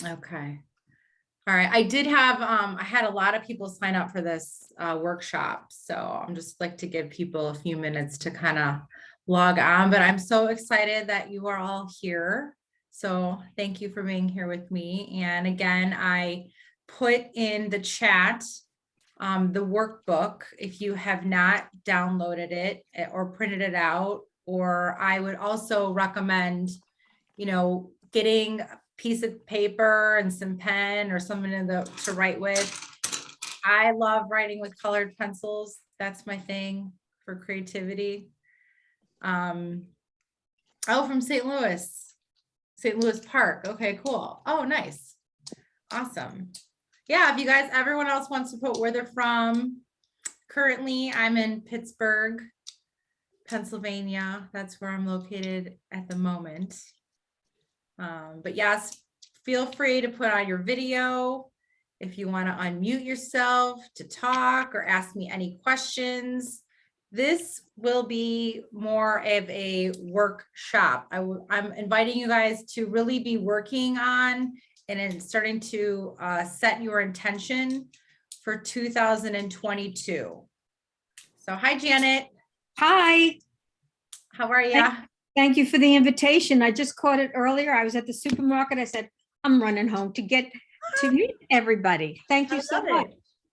Okay. All right. I did have, I had a lot of people sign up for this workshop. So I'm just like to give people a few minutes to kind of log on, but I'm so excited that you are all here. So thank you for being here with me. And again, I put in the chat the workbook if you have not downloaded it or printed it out, or I would also recommend, getting a piece of paper and some pen or something to write with. I love writing with colored pencils. That's my thing for creativity. Oh, from St. Louis Park. Okay, cool. Oh, nice. Awesome. Yeah, if you guys, everyone else wants to put where they're from. Currently, I'm in Pittsburgh, Pennsylvania. That's where I'm located at the moment. But yes, feel free to put on your video if you want to unmute yourself to talk or ask me any questions. This will be more of a workshop. I'm inviting you guys to really be working on and starting to set your intention for 2022. So hi, Janet. Hi. How are you? Thank you for the invitation. I just caught it earlier. I was at the supermarket. I said, I'm running home to get to meet everybody. Thank you so much.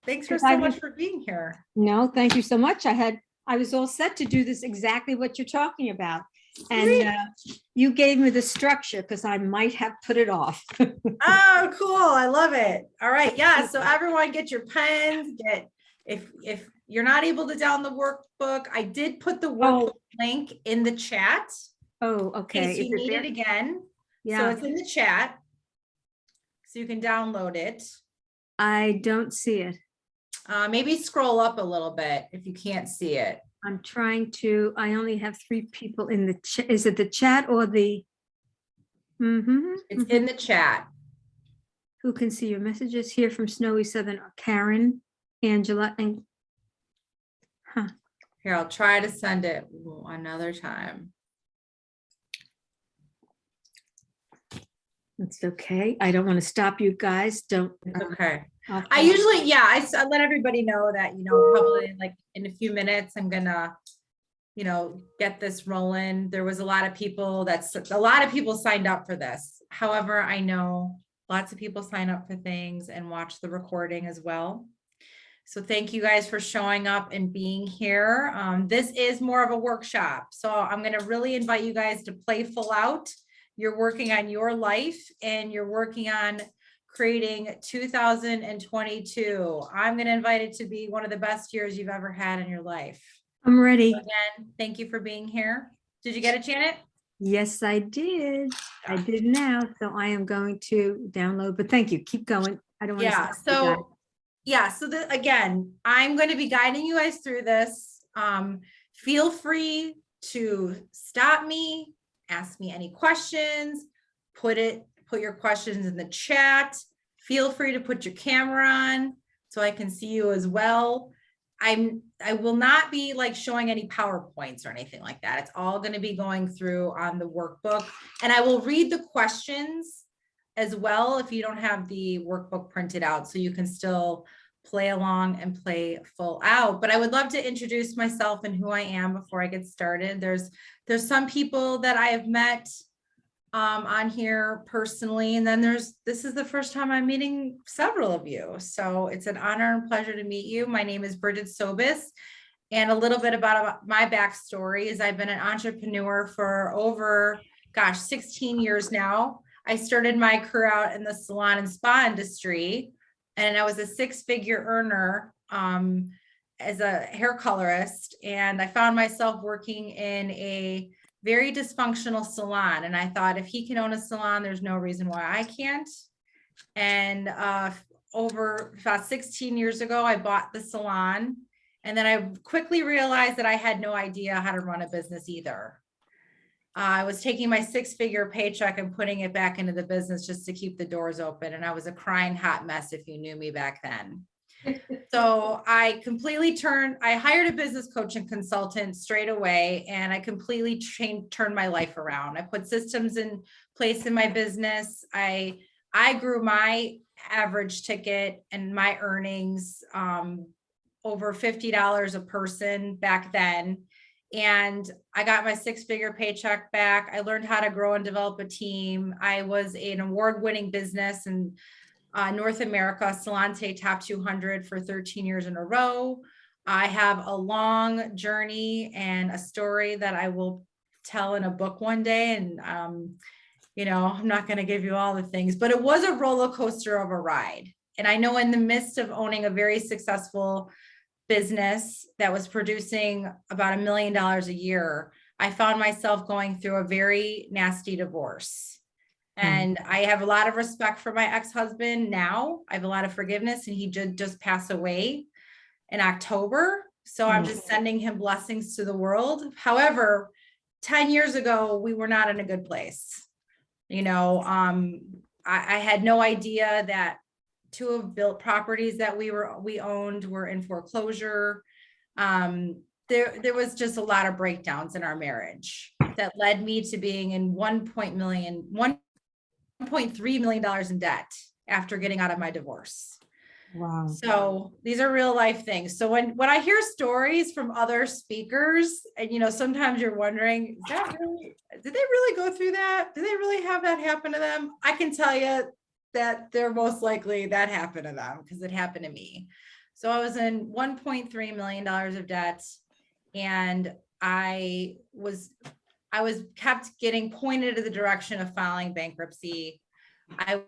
Thanks so much for being here. No, thank you so much. I was all set to do this exactly what you're talking about. And you gave me the structure because I might have put it off. Oh, cool. I love it. All right. Yeah. So everyone get your pens, if you're not able to download the workbook, I did put the workbook link in the chat. Oh, okay. In case you need it again. Yeah. So it's in the chat. So you can download it. I don't see it. Maybe scroll up a little bit if you can't see it. I'm trying to, I only have 3 people in the chat. Is it the chat or the? It's in the chat. Who can see your messages here from Snowy Southern? Karen, Angela, and Here, I'll try to send it another time. It's okay. I don't want to stop you guys. Don't. Okay. I usually, I let everybody know that, probably like in a few minutes, I'm gonna, get this rolling. There was a lot of people signed up for this. However, I know lots of people sign up for things and watch the recording as well. So thank you guys for showing up and being here. This is more of a workshop. So I'm going to really invite you guys to play full out. You're working on your life and you're working on creating 2022. I'm going to invite it to be one of the best years you've ever had in your life. I'm ready. So again, thank you for being here. Did you get it, Janet? Yes, I did. I did now. So I am going to download, but thank you. Keep going. I don't want to stop so again, I'm going to be guiding you guys through this. Feel free to stop me, ask me any questions, put your questions in the chat. Feel free to put your camera on so I can see you as well. I will not be like showing any PowerPoints or anything like that. It's all going to be going through on the workbook, and I will read the questions as well if you don't have the workbook printed out, so you can still play along and play full out. But I would love to introduce myself and who I am before I get started. There's some people that I have met on here personally, and then this is the first time I'm meeting several of you. So it's an honor and pleasure to meet you. My name is Bridget Sobis, and a little bit about my backstory is I've been an entrepreneur for over, 16 years now. I started my career out in the salon and spa industry, and I was a 6-figure earner as a hair colorist. And I found myself working in a very dysfunctional salon. And I thought, if he can own a salon, there's no reason why I can't. And over about 16 years ago, I bought the salon. And then I quickly realized that I had no idea how to run a business either. I was taking my 6-figure paycheck and putting it back into the business just to keep the doors open. And I was a crying hot mess if you knew me back then. So I hired a business coach and consultant straight away, and I completely turned my life around. I put systems in place in my business. I I grew my average ticket and my earnings over $50 a person back then. And I got my 6-figure paycheck back. I learned how to grow and develop a team. I was an award-winning business in North America, Salante Top 200 for 13 years in a row. I have a long journey and a story that I will tell in a book one day. And, I'm not going to give you all the things, but it was a roller coaster of a ride. And I know in the midst of owning a very successful business that was producing about $1 million a year, I found myself going through a very nasty divorce. And I have a lot of respect for my ex-husband now. I have a lot of forgiveness, and he did just pass away in October. So I'm just sending him blessings to the world. However, 10 years ago, we were not in a good place. I had no idea that 2 of built properties that we owned were in foreclosure. There was just a lot of breakdowns in our marriage that led me to being in $1.3 million in debt after getting out of my divorce. Wow. So these are real life things. So when I hear stories from other speakers, and sometimes you're wondering, did they really go through that? Did they really have that happen to them? I can tell you that they're most likely that happened to them, because it happened to me. So I was in $1.3 million of debt, and I was kept getting pointed to the direction of filing bankruptcy. I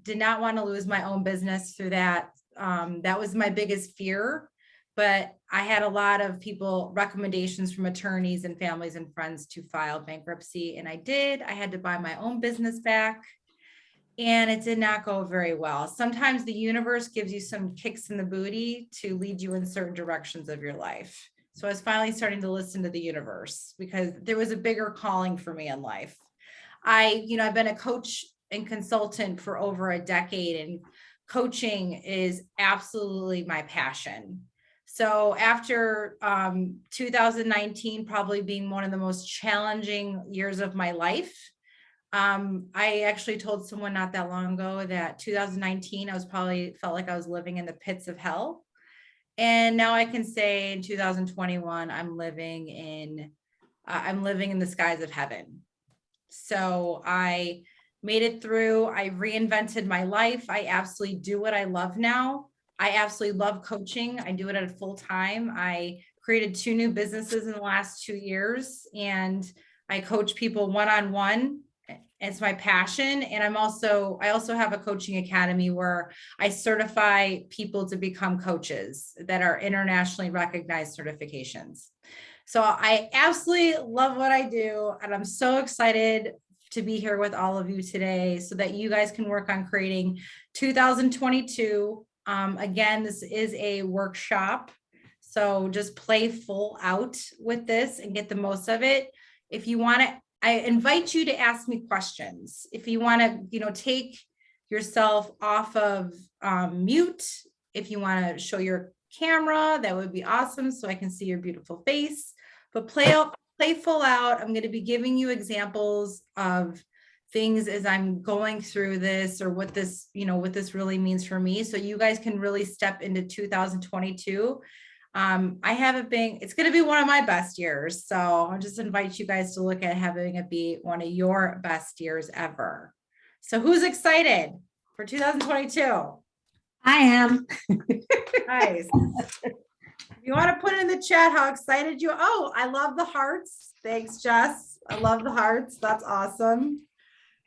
did not want to lose my own business through that. That was my biggest fear, but I had a lot of recommendations from attorneys and families and friends to file bankruptcy. And I did. I had to buy my own business back, and it did not go very well. Sometimes the universe gives you some kicks in the booty to lead you in certain directions of your life. So I was finally starting to listen to the universe, because there was a bigger calling for me in life. I've been a coach and consultant for over a decade, and coaching is absolutely my passion. So after 2019 probably being one of the most challenging years of my life, I actually told someone not that long ago that 2019, felt like I was living in the pits of hell. And now I can say in 2021, I'm living in the skies of heaven. So I made it through. I reinvented my life. I absolutely do what I love now. I absolutely love coaching. I do it at a full time. I created 2 new businesses in the last 2 years, and I coach people one-on-one. It's my passion. And I also have a coaching academy where I certify people to become coaches that are internationally recognized certifications. So I absolutely love what I do, and I'm so excited to be here with all of you today so that you guys can work on creating 2022. Again, this is a workshop, so just play full out with this and get the most of it. If you want to, I invite you to ask me questions. If you want to, take yourself off of mute, if you want to show your camera, that would be awesome, so I can see your beautiful face. But play full out. I'm going to be giving you examples of things as I'm going through this, or what this really means for me, so you guys can really step into 2022. It's going to be one of my best years. So I'll just invite you guys to look at having it be one of your best years ever. So who's excited for 2022? I am. Nice. If you want to put in the chat how excited you are. Oh, I love the hearts. Thanks, Jess. I love the hearts. That's awesome.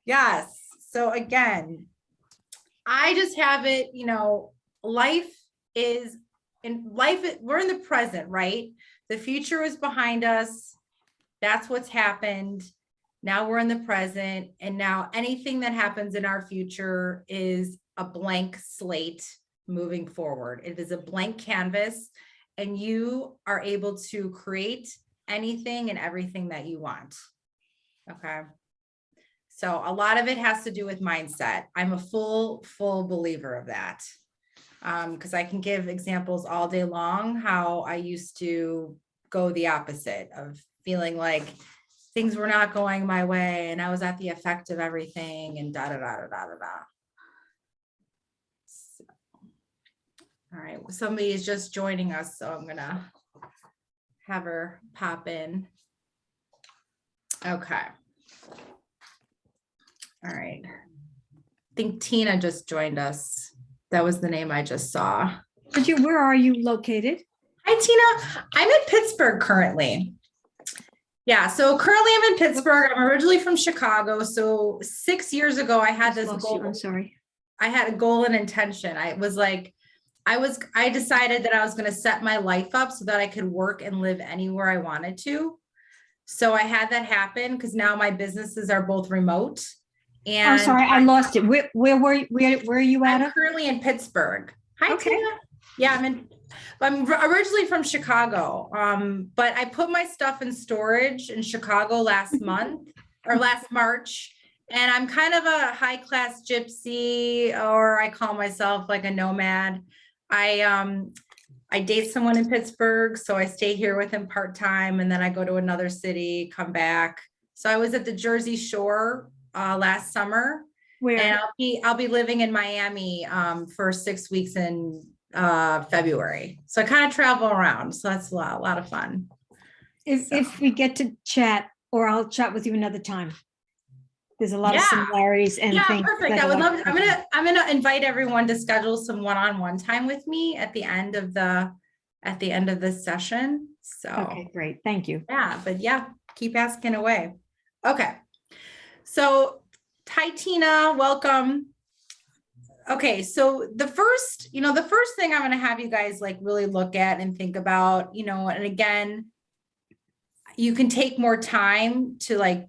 Yes. So again, I just have it, we're in the present, right? The future is behind us. That's what's happened. Now we're in the present. And now anything that happens in our future is a blank slate moving forward. It is a blank canvas, and you are able to create anything and everything that you want. Okay. So a lot of it has to do with mindset. I'm a full believer of that. Because I can give examples all day long how I used to go the opposite of feeling like things were not going my way, and I was at the effect of everything, and da da da da da da. All right, somebody is just joining us, so I'm gonna have her pop in. Okay. All right. I think Tina just joined us. That was the name I just saw. Where are you located? Hi, Tina. I'm in Pittsburgh currently. Yeah, so currently I'm in Pittsburgh. I'm originally from Chicago. So 6 years ago, I had this Lost you. goal. I'm sorry. I had a goal and intention. I decided that I was going to set my life up so that I could work and live anywhere I wanted to. So I had that happen because now my businesses are both remote. And I'm sorry, I lost it. Where are you at? I'm currently in Pittsburgh. Hi, Okay. Tina. Yeah, I'm originally from Chicago. But I put my stuff in storage in Chicago last month or last March. And I'm kind of a high class gypsy, or I call myself like a nomad. I date someone in Pittsburgh, so I stay here with him part-time, and then I go to another city, come back. So I was at the Jersey Shore last summer, Where? and I'll be living in Miami for 6 weeks in February. So I kind of travel around. So that's a lot of fun. If we get to chat, or I'll chat with you another time. There's a lot of Yeah. similarities and Yeah, things. perfect. I would love to. I'm gonna invite everyone to schedule some one-on-one time with me at the end of this session. So Okay, great. Thank you. yeah, but yeah, keep asking away. Okay. So hi, Tina, welcome. Okay, so the first thing I'm going to have you guys like really look at and think about, and again, you can take more time to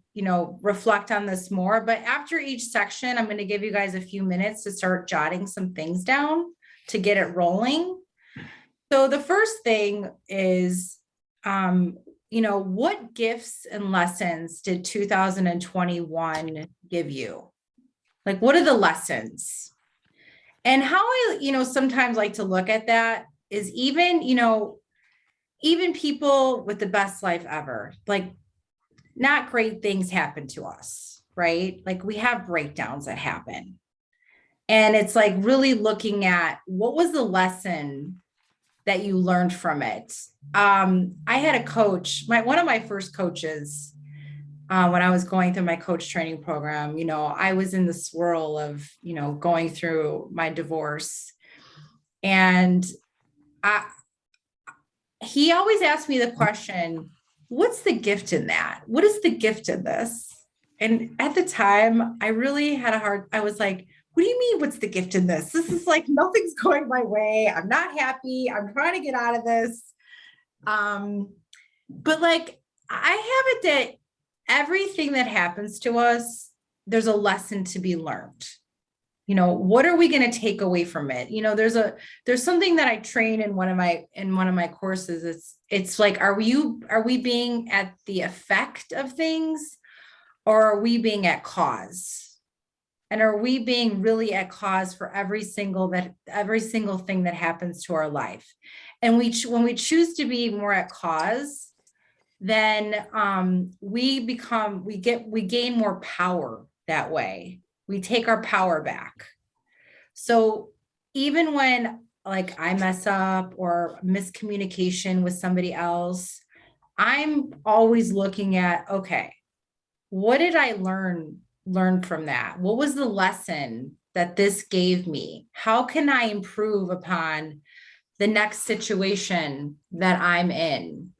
reflect on this more, but after each section, I'm going to give you guys a few minutes to start jotting some things down to get it rolling. So the first thing is, what gifts and lessons did 2021 give you? Like, what are the lessons? And how I, sometimes like to look at that is even people with the best life ever, like not great things happen to us, right? Like we have breakdowns that happen. And it's like really looking at what was the lesson that you learned from it. I had a coach, one of my first coaches, when I was going through my coach training program, I was in the swirl of, going through my divorce. And he always asked me the question, what's the gift in that? What is the gift in this? And at the time, I really had I was like, what do you mean, what's the gift in this? This is like, nothing's going my way. I'm not happy. I'm trying to get out of this. But like, I have it that everything that happens to us, there's a lesson to be learned. What are we going to take away from it? There's something that I train in one of my courses. It's like, are we being at the effect of things, or are we being at cause? And are we being really at cause for every single thing that happens to our life? And when we choose to be more at cause, then we gain more power that way. We take our power back. So even when like I mess up or miscommunication with somebody else, I'm always looking at, okay, what did I learn from that? What was the lesson that this gave me? How can I improve upon the next situation that I'm in?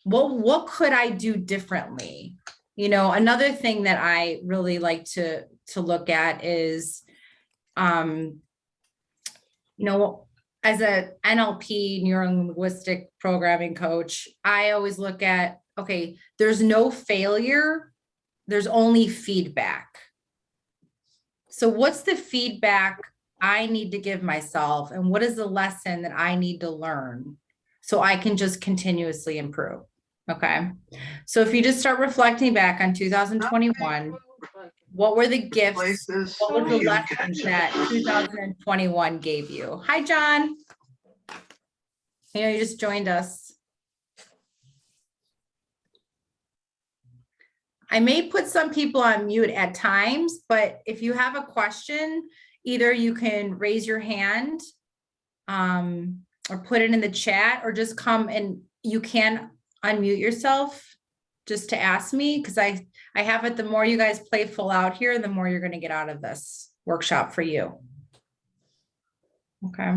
What could I do differently? Another thing that I really like to look at is, as a NLP, neuro-linguistic programming coach, I always look at, okay, there's no failure, there's only feedback. So what's the feedback I need to give myself, and what is the lesson that I need to learn so I can just continuously improve? Okay. So if you just start reflecting back on 2021, what were the gifts? What were the lessons that 2021 gave you? Hi, John. You just joined us. I may put some people on mute at times, but if you have a question, either you can raise your hand or put it in the chat, or just come and you can unmute yourself just to ask me, because I have it, the more you guys play full out here, the more you're going to get out of this workshop for you. Okay.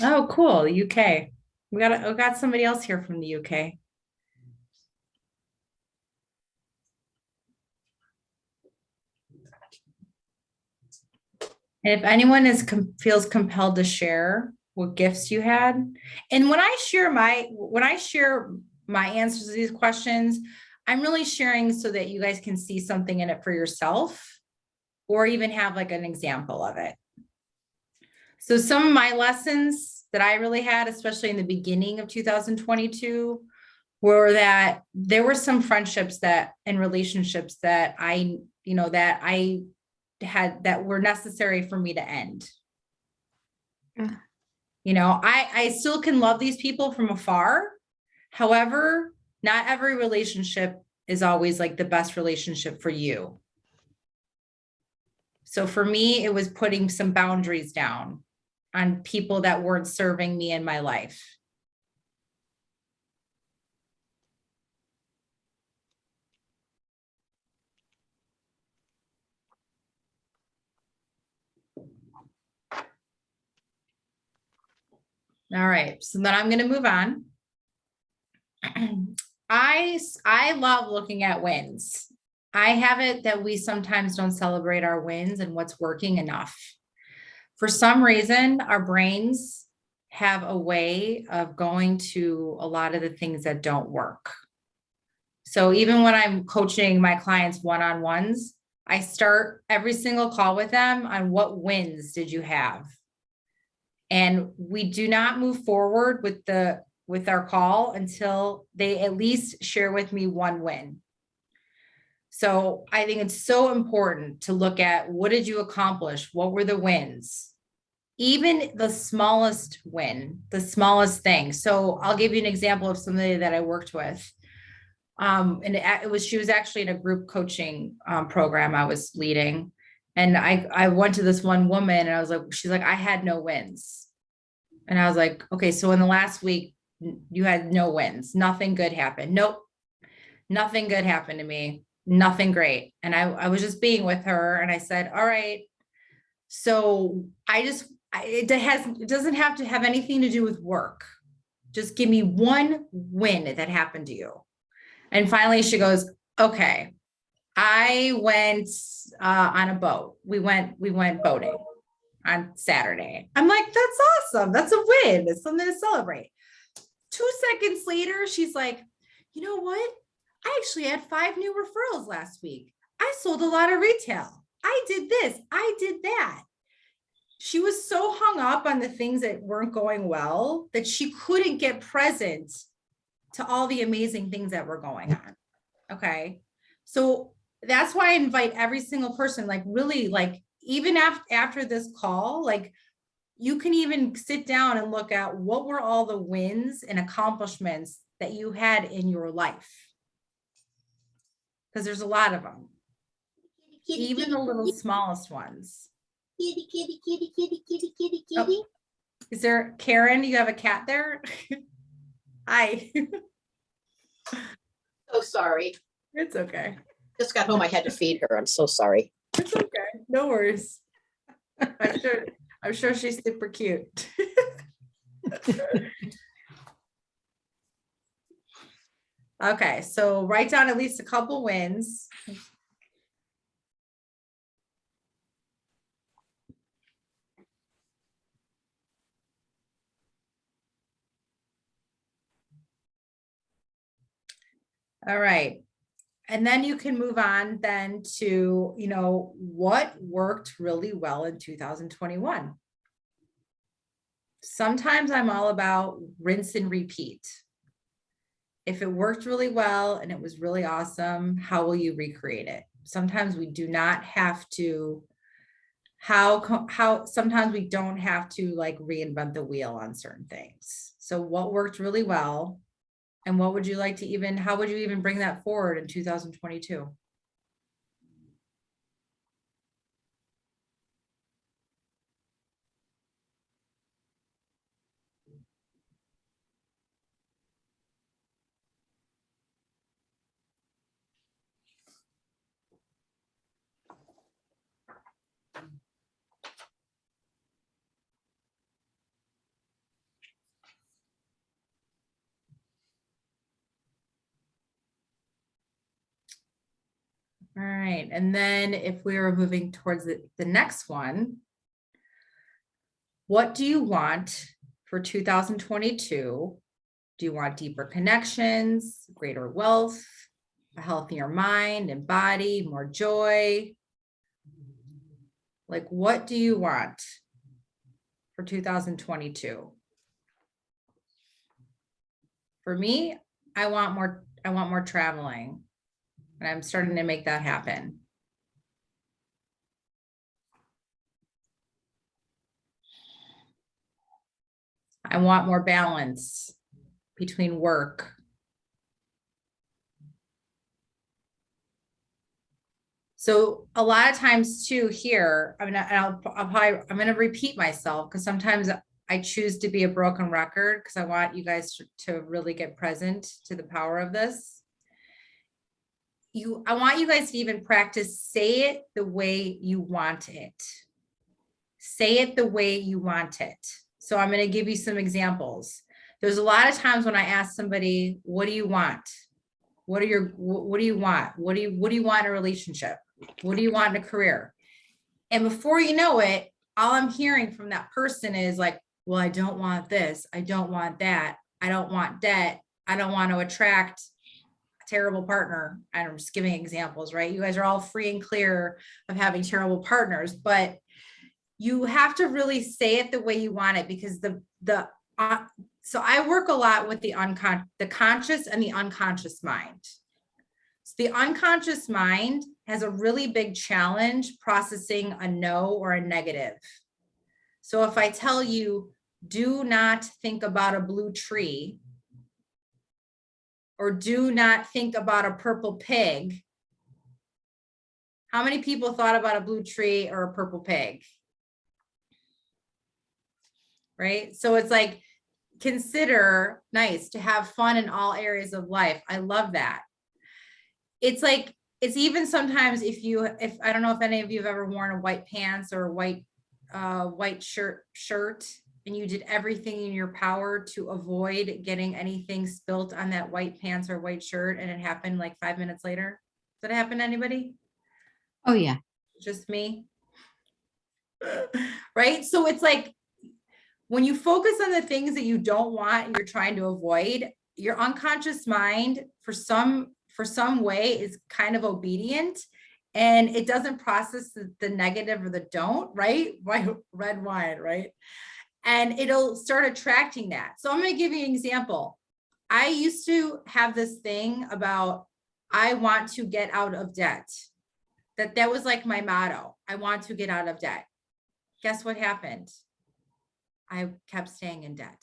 Oh, cool. UK. We got somebody else here from the UK. And if anyone feels compelled to share what gifts you had, and when I share my answers to these questions, I'm really sharing so that you guys can see something in it for yourself, or even have like an example of it. So some of my lessons that I really had, especially in the beginning of 2022, were that there were some friendships and relationships that I had that were necessary for me to end. I still can love these people from afar. However, not every relationship is always like the best relationship for you. So for me, it was putting some boundaries down on people that weren't serving me in my life. All right, so then I'm going to move on. I love looking at wins. I have it that we sometimes don't celebrate our wins and what's working enough. For some reason, our brains have a way of going to a lot of the things that don't work. So even when I'm coaching my clients one-on-ones, I start every single call with them on what wins did you have? And we do not move forward with our call until they at least share with me one win. So I think it's so important to look at, what did you accomplish? What were the wins? Even the smallest win, the smallest thing. So I'll give you an example of somebody that I worked with. And she was actually in a group coaching program I was leading. And I went to this one woman and I was like, she's like, I had no wins. And I was like, okay, so in the last week, you had no wins. Nothing good happened. Nope. Nothing good happened to me. Nothing great. And I was just being with her and I said, all right, so it doesn't have to have anything to do with work. Just give me one win that happened to you. And finally she goes, okay, I went on a boat. We went boating on Saturday. I'm like, that's awesome. That's a win. It's something to celebrate. 2 seconds later, she's like, you know what? I actually had 5 new referrals last week. I sold a lot of retail. I did this. I did that. She was so hung up on the things that weren't going well that she couldn't get present to all the amazing things that were going on. Okay. So that's why I invite every single person, like really, like even after this call, like you can even sit down and look at what were all the wins and accomplishments that you had in your life. Because there's a lot of them, even the little smallest ones. Kitty, kitty, kitty, kitty, kitty, kitty, kitty. Oh. Is there, Karen, you have a cat there? Hi. So sorry. It's okay. Just got home. I had to feed her. I'm so sorry. It's okay. No worries. I'm sure she's super cute. Okay, so write down at least a couple wins. All right. And then you can move on then to, what worked really well in 2021. Sometimes I'm all about rinse and repeat. If it worked really well and it was really awesome, how will you recreate it? Sometimes we do not have to, sometimes we don't have to like reinvent the wheel on certain things. So what worked really well? And what would you like to how would you even bring that forward in 2022? All right, and then if we were moving towards the next one, what do you want for 2022? Do you want deeper connections, greater wealth, a healthier mind and body, more joy? Like, what do you want for 2022? For me, I want more traveling, and I'm starting to make that happen. I want more balance between work. So a lot of times too here, I'm going to repeat myself because sometimes I choose to be a broken record because I want you guys to really get present to the power of this. I want you guys to even practice, say it the way you want it. Say it the way you want it. So I'm going to give you some examples. There's a lot of times when I ask somebody, what do you want? What do you want? What do you want in a relationship? What do you want in a career? And before you know it, all I'm hearing from that person is like, well, I don't want this. I don't want that. I don't want debt. I don't want to attract a terrible partner. I'm just giving examples, right? You guys are all free and clear of having terrible partners, but you have to really say it the way you want it, because so I work a lot with the conscious and the unconscious mind. So the unconscious mind has a really big challenge processing a no or a negative. So if I tell you, do not think about a blue tree, or do not think about a purple pig, how many people thought about a blue tree or a purple pig? Right? So it's like, consider nice to have fun in all areas of life. I love that. It's like, it's even sometimes if I don't know if any of you have ever worn a white pants or a white shirt, and you did everything in your power to avoid getting anything spilt on that white pants or white shirt, and it happened like 5 minutes later. Did it happen to anybody? Oh, yeah. Just me? Right? So it's like, when you focus on the things that you don't want and you're trying to avoid, your unconscious mind for some way is kind of obedient, and it doesn't process the negative or the don't, right? Red wine, right? And it'll start attracting that. So I'm going to give you an example. I used to have this thing about, I want to get out of debt. That was like my motto. I want to get out of debt. Guess what happened? I kept staying in debt.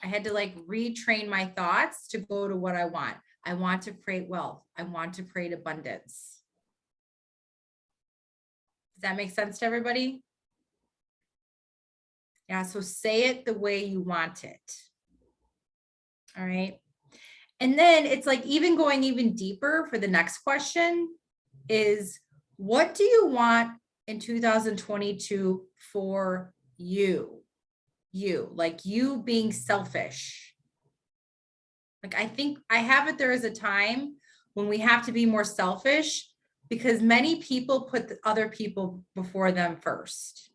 I had to like retrain my thoughts to go to what I want. I want to create wealth. I want to create abundance. Does that make sense to everybody? Yeah, so say it the way you want it. All right. And then it's like even going even deeper for the next question is, what do you want in 2022 for you? Like you being selfish. Like, I think I have it, there is a time when we have to be more selfish because many people put the other people before them first.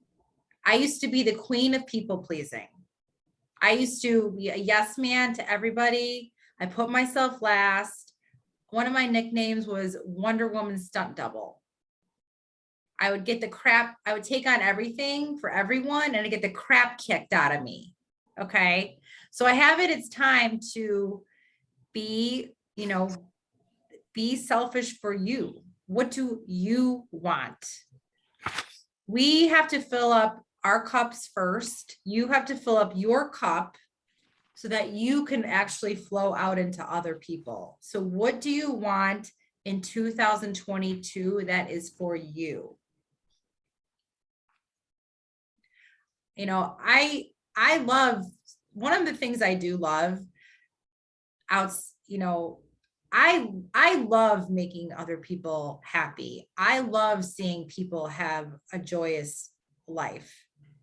I used to be the queen of people pleasing. I used to be a yes man to everybody. I put myself last. One of my nicknames was Wonder Woman stunt double. I would get I would take on everything for everyone and I'd get the crap kicked out of me. Okay. So I have it, it's time to be selfish for you. What do you want? We have to fill up our cups first. You have to fill up your cup so that you can actually flow out into other people. So what do you want in 2022 that is for you? I love, one of the things I do love I love making other people happy. I love seeing people have a joyous life.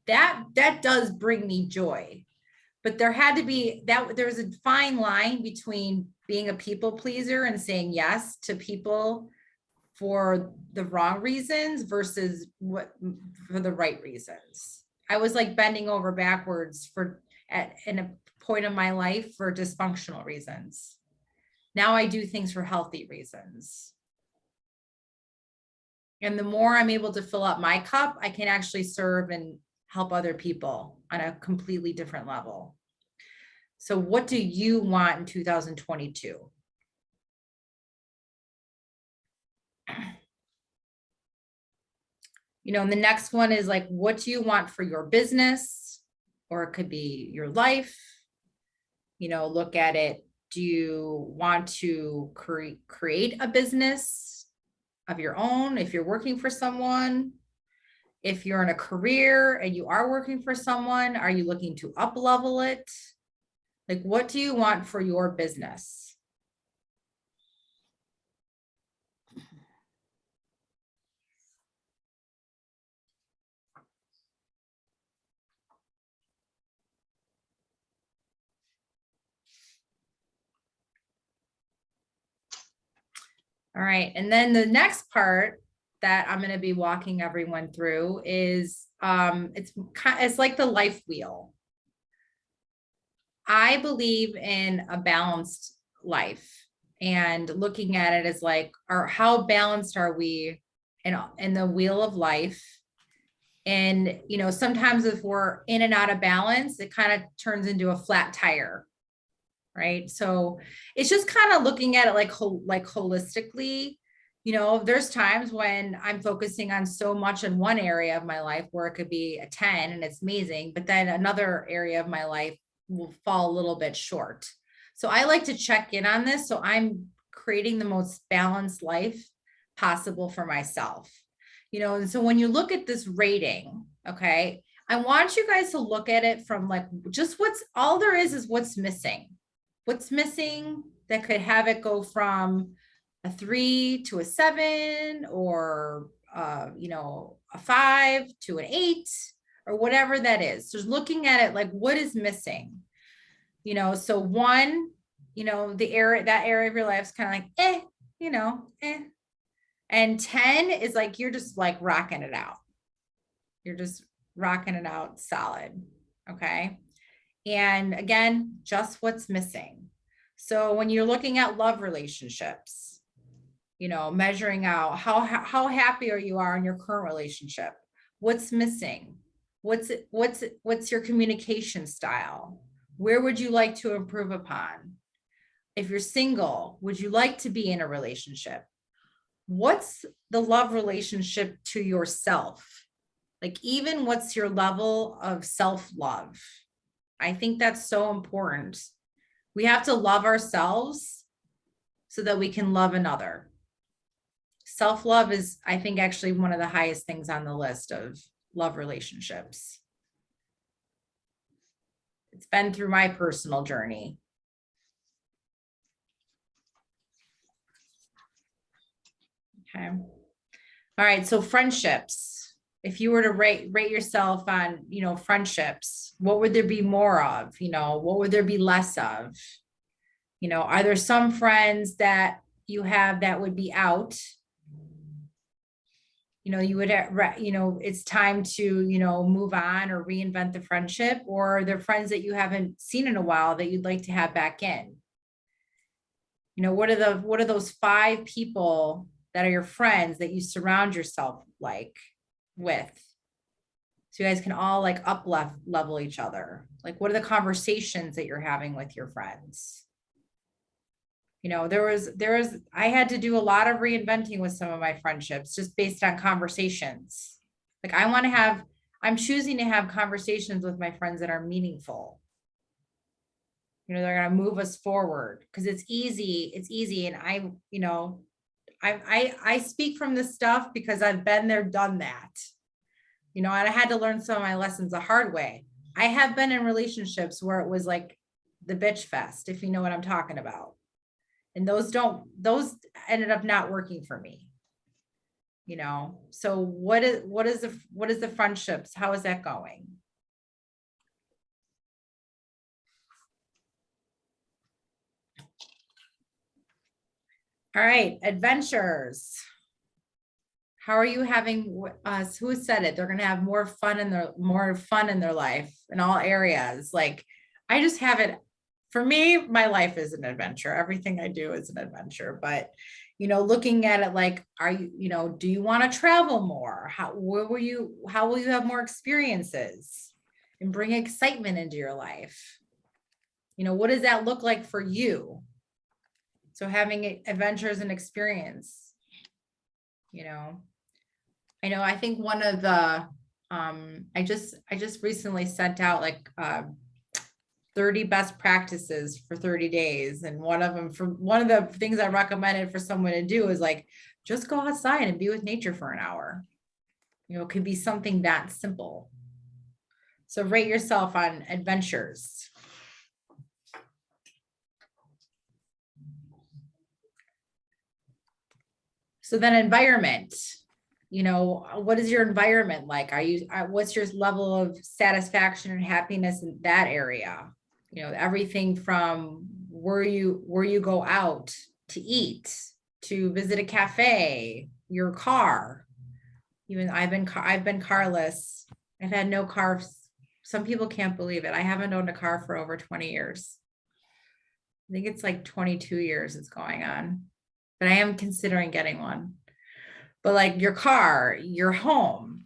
That does bring me joy. But there's a fine line between being a people pleaser and saying yes to people for the wrong reasons versus what for the right reasons. I was like bending over backwards in a point of my life for dysfunctional reasons. Now I do things for healthy reasons. And the more I'm able to fill up my cup, I can actually serve and help other people on a completely different level. So what do you want in 2022? You know, and the next one is like, what do you want for your business? Or it could be your life. You know, look at it. Do you want to create a business of your own if you're working for someone? If you're in a career and you are working for someone, are you looking to up level it? Like, what do you want for your business? All right. And then the next part that I'm going to be walking everyone through is it's like the life wheel. I believe in a balanced life, and looking at it as like, how balanced are we in the wheel of life? And, you know, sometimes if we're in and out of balance, it kind of turns into a flat tire. Right. So it's just kind of looking at it like holistically. You know, there's times when I'm focusing on so much in one area of my life where it could be a 10 and it's amazing, but then another area of my life will fall a little bit short. So I like to check in on this. So I'm creating the most balanced life possible for myself. You know, and so when you look at this rating, okay, I want you guys to look at it from like just all there is what's missing. What's missing that could have it go from a 3 to a 7 or, you know, a 5 to an 8 or whatever that is. Just looking at it like what is missing, you know, so 1, you know, that area of your life is kind of like, you know, and 10 is like, you're just like rocking it out. You're just rocking it out solid. Okay. And again, just what's missing. So when you're looking at love relationships, you know, measuring out how happy you are in your current relationship, what's missing, what's your communication style, where would you like to improve upon? If you're single, would you like to be in a relationship? What's the love relationship to yourself? Like, even what's your level of self-love? I think that's so important. We have to love ourselves so that we can love another. Self-love is, I think, actually one of the highest things on the list of love relationships. It's been through my personal journey. Okay. All right. So friendships. If you were to rate yourself on, you know, friendships, what would there be more of? You know, what would there be less of? You know, are there some friends that you have that would be out? You know, you would, you know, it's time to, you know, move on or reinvent the friendship, or are there friends that you haven't seen in a while that you'd like to have back in? You know, what are those 5 people that are your friends that you surround yourself with? So you guys can all like level each other. Like, what are the conversations that you're having with your friends? You know, I had to do a lot of reinventing with some of my friendships just based on conversations. Like, I'm choosing to have conversations with my friends that are meaningful. You know, they're going to move us forward because it's easy. And you know, I speak from this stuff because I've been there, done that. You know, and I had to learn some of my lessons the hard way. I have been in relationships where it was like the bitch fest, if you know what I'm talking about. And those ended up not working for me. You know, so what is the friendships? How is that going? All right, adventures. How are you having, who said it? They're going to have more fun in their life in all areas. Like, I just have it. For me, my life is an adventure. Everything I do is an adventure. But, looking at it like, do you want to travel more? How will you have more experiences and bring excitement into your life? What does that look like for you? So having adventures and experience, I think one of the, I just recently sent out like 30 best practices for 30 days. And one of the things I recommended for someone to do is like, just go outside and be with nature for an hour. It could be something that simple. So rate yourself on adventures. So then environment, what is your environment like? What's your level of satisfaction and happiness in that area? Everything from where you go out to eat, to visit a cafe, your car. Even I've been carless. I've had no car. Some people can't believe it. I haven't owned a car for over 20 years. I think it's like 22 years it's going on, but I am considering getting one. But like your car, your home,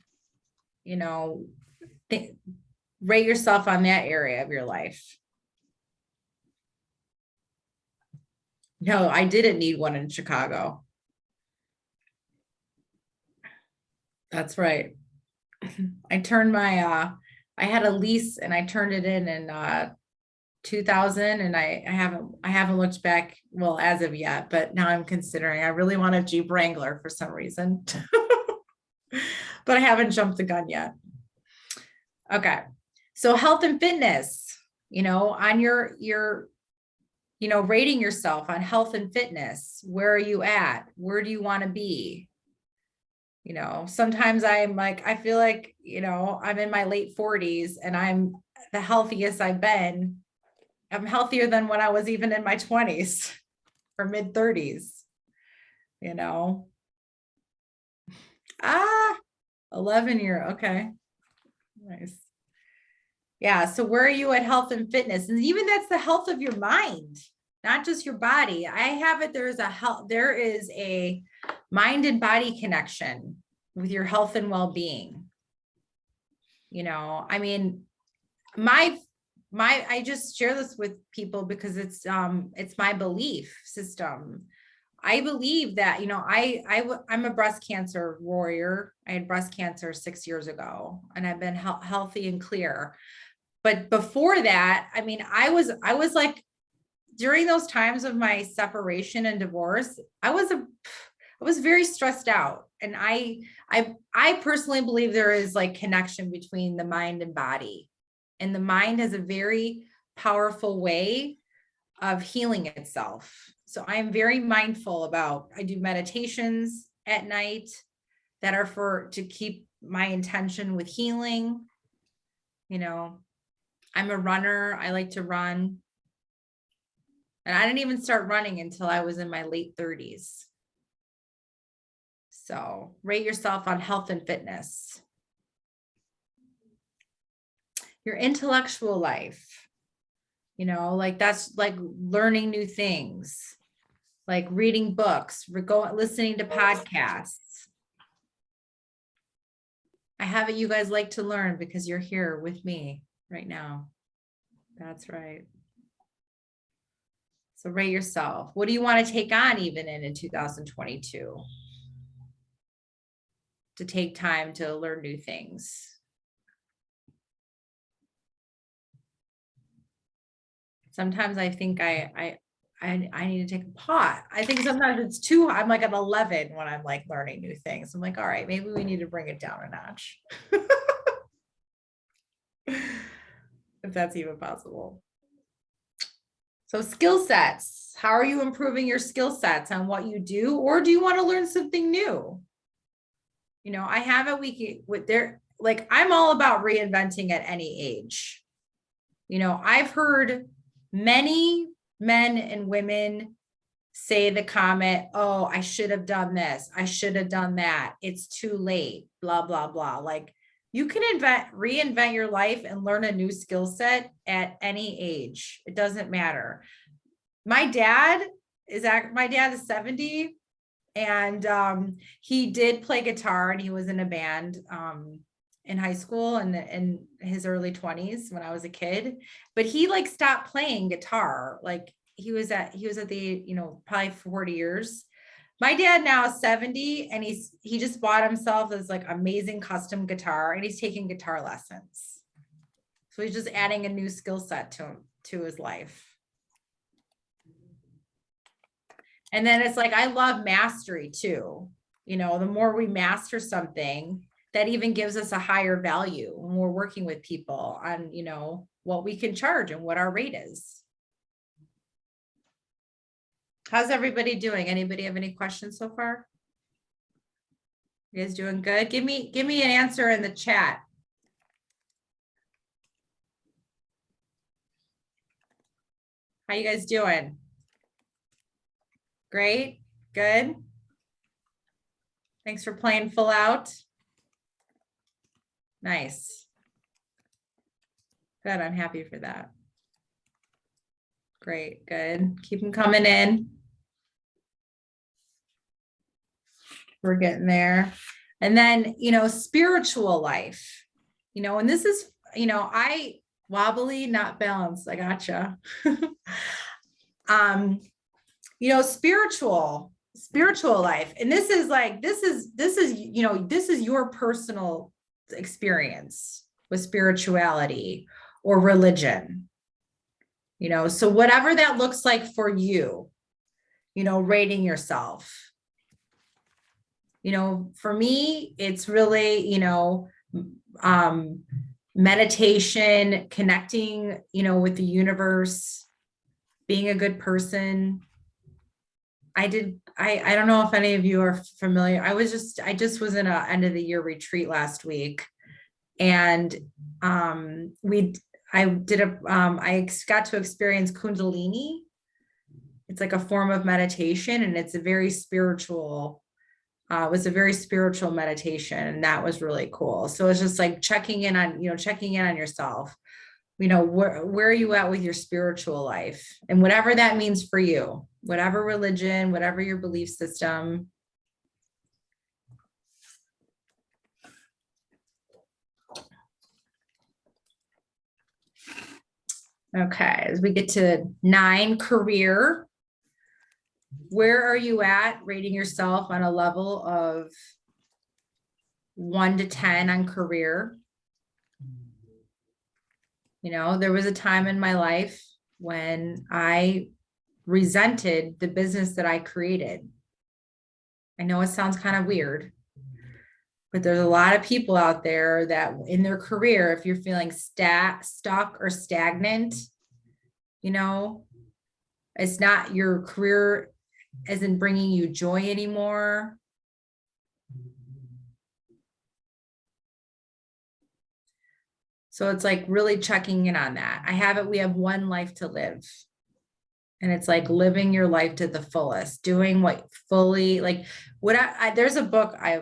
rate yourself on that area of your life. No, I didn't need one in Chicago. That's right. I turned I had a lease and I turned it in 2000, and I haven't looked back, well, as of yet, but now I'm considering. I really want a Jeep Wrangler for some reason, but I haven't jumped the gun yet. Okay. So health and fitness, on your rating yourself on health and fitness. Where are you at? Where do you want to be? Sometimes I'm like, I feel like, I'm in my late 40s and I'm the healthiest I've been. I'm healthier than when I was even in my 20s or mid 30s, 11-year. Okay. Nice. Yeah. So where are you at health and fitness? And even that's the health of your mind, not just your body. I have it. There is a mind and body connection with your health and well-being. I mean, I just share this with people because it's my belief system. I believe that, I'm a breast cancer warrior. I had breast cancer 6 years ago and I've been healthy and clear. But before that, I mean, I was like, during those times of my separation and divorce, I was very stressed out. And I personally believe there is like connection between the mind and body. And the mind has a very powerful way of healing itself. So I'm very mindful about, I do meditations at night that are to keep my intention with healing. I'm a runner. I like to run. And I didn't even start running until I was in my late 30s. So rate yourself on health and fitness. Your intellectual life, like that's like learning new things, like reading books, listening to podcasts. I have it. You guys like to learn because you're here with me right now. That's right. So rate yourself. What do you want to take on even in 2022? To take time to learn new things. Sometimes I think I need to take a pause. I think sometimes I'm like an 11 when I'm like learning new things. I'm like, all right, maybe we need to bring it down a notch. If that's even possible. So skill sets. How are you improving your skill sets on what you do? Or do you want to learn something new? I have a week with like, I'm all about reinventing at any age. I've heard many men and women say the comment, oh, I should have done this. I should have done that. It's too late, blah, blah, blah. Like you can reinvent your life and learn a new skill set at any age. It doesn't matter. My dad is 70 and he did play guitar and he was in a band in high school and in his early 20s when I was a kid, but he like stopped playing guitar. Like he was at the, probably 40 years. My dad now is 70 and he just bought himself this like amazing custom guitar and he's taking guitar lessons. So he's just adding a new skill set to his life. And then it's like, I love mastery too. The more we master something, that even gives us a higher value when we're working with people on, what we can charge and what our rate is. How's everybody doing? Anybody have any questions so far? You guys doing good? Give me an answer in the chat. How you guys doing? Great, good. Thanks for playing full out. Nice. Good, I'm happy for that. Great, good. Keep them coming in. We're getting there. And then, spiritual life, and this is, I wobbly, not balanced. I gotcha. Spiritual life. And this is your personal experience with spirituality or religion, so whatever that looks like for you, rating yourself. For me, it's really, meditation, connecting, with the universe, being a good person. I don't know if any of you are familiar. I just was in a end of the year retreat last week and I got to experience Kundalini. It's like a form of meditation and it's a very spiritual, meditation. And that was really cool. So it's just like checking in on yourself, where are you at with your spiritual life and whatever that means for you, whatever religion, whatever your belief system. Okay, as we get to 9, career. Where are you at rating yourself on a level of 1 to 10 on career? There was a time in my life when I resented the business that I created. I know it sounds kind of weird, but there's a lot of people out there that in their career, if you're feeling stuck or stagnant, it's not your career isn't bringing you joy anymore. So it's like really checking in on that. We have one life to live. And it's like living your life to the fullest, doing what fully, like there's a book I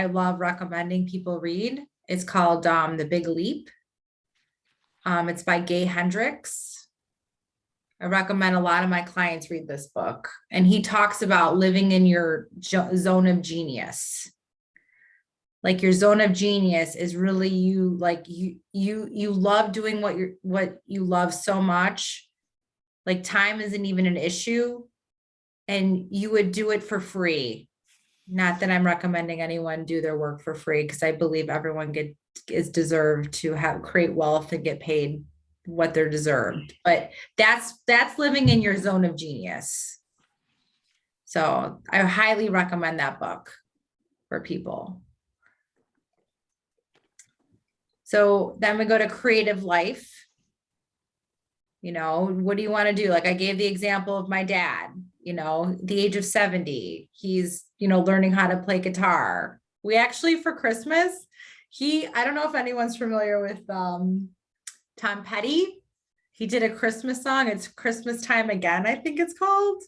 love recommending people read. It's called The Big Leap. It's by Gay Hendricks. I recommend a lot of my clients read this book. And he talks about living in your zone of genius. Like your zone of genius is really you, like you love doing what you love so much. Like time isn't even an issue and you would do it for free. Not that I'm recommending anyone do their work for free, because I believe everyone is deserved to create wealth and get paid what they're deserved. But that's living in your zone of genius. So I highly recommend that book for people. So then we go to creative life. What do you want to do? Like I gave the example of my dad, the age of 70, he's, learning how to play guitar. We actually, for Christmas, I don't know if anyone's familiar with Tom Petty. He did a Christmas song. It's Christmas Time Again, I think it's called.